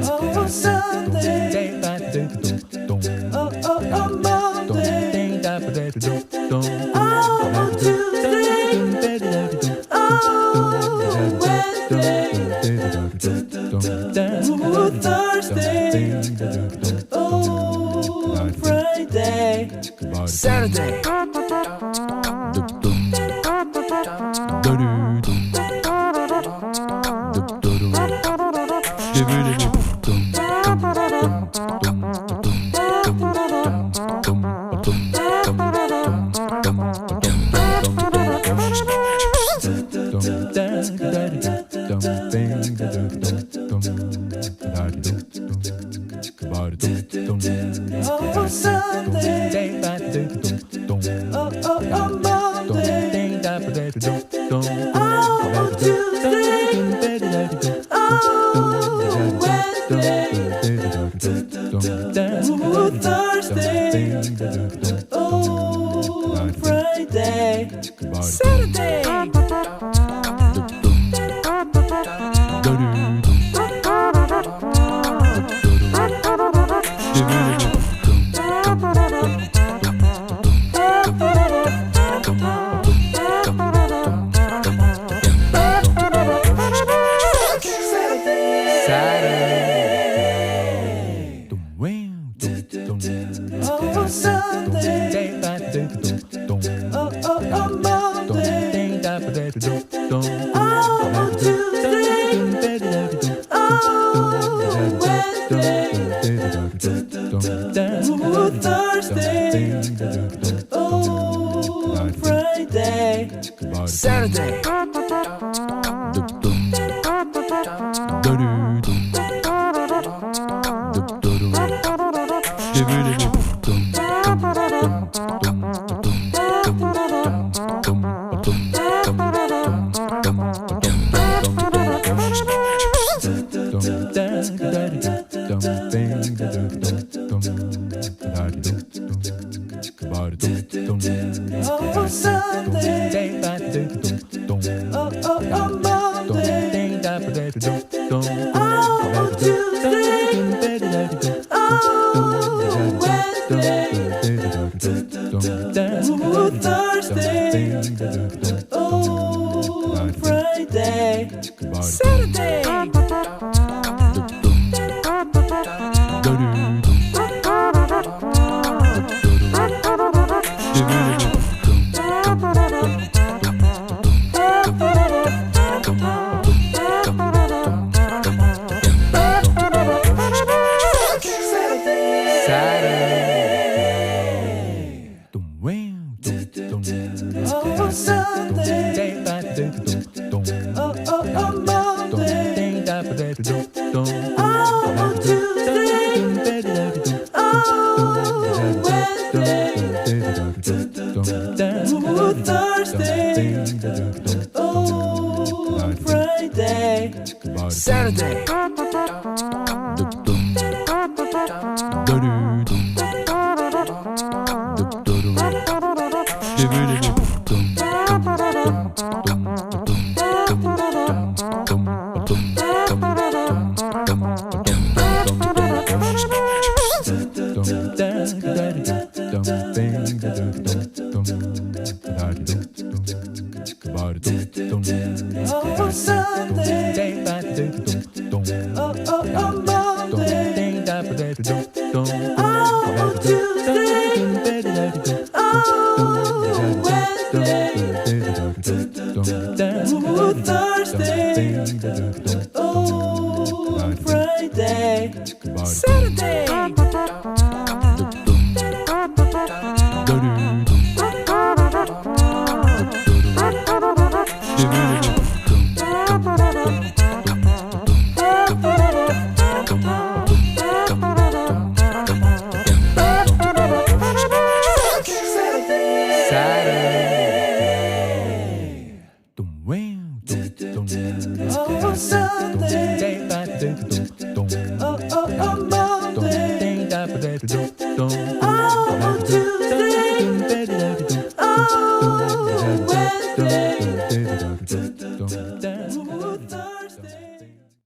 Oh, Sunday. Oh, Monday. Oh, Tuesday. Oh, Wednesday. Oh, Thursday. Oh, Friday. Saturday. Oh, Sunday. Oh, Monday. Oh, Tuesday. Oh, Wednesday. Oh, Thursday. Oh, Friday. Saturday. Oh, Sunday. Oh, Monday. Oh, Tuesday. Oh, Wednesday. Oh, Thursday. Oh, Friday. Saturday. Oh, Sunday. Oh, Monday. Oh, Tuesday. Oh, Wednesday. Oh, Thursday. Oh, Friday. Saturday. Oh, Sunday. Oh, Monday. Oh, Tuesday. Oh, Wednesday. Oh, Thursday. Oh, Friday. Saturday. Oh, Sunday. Oh, Monday. Oh, Tuesday. Oh, Wednesday. Oh, Thursday. Oh, Friday. Saturday. Oh, Sunday. Oh, Monday.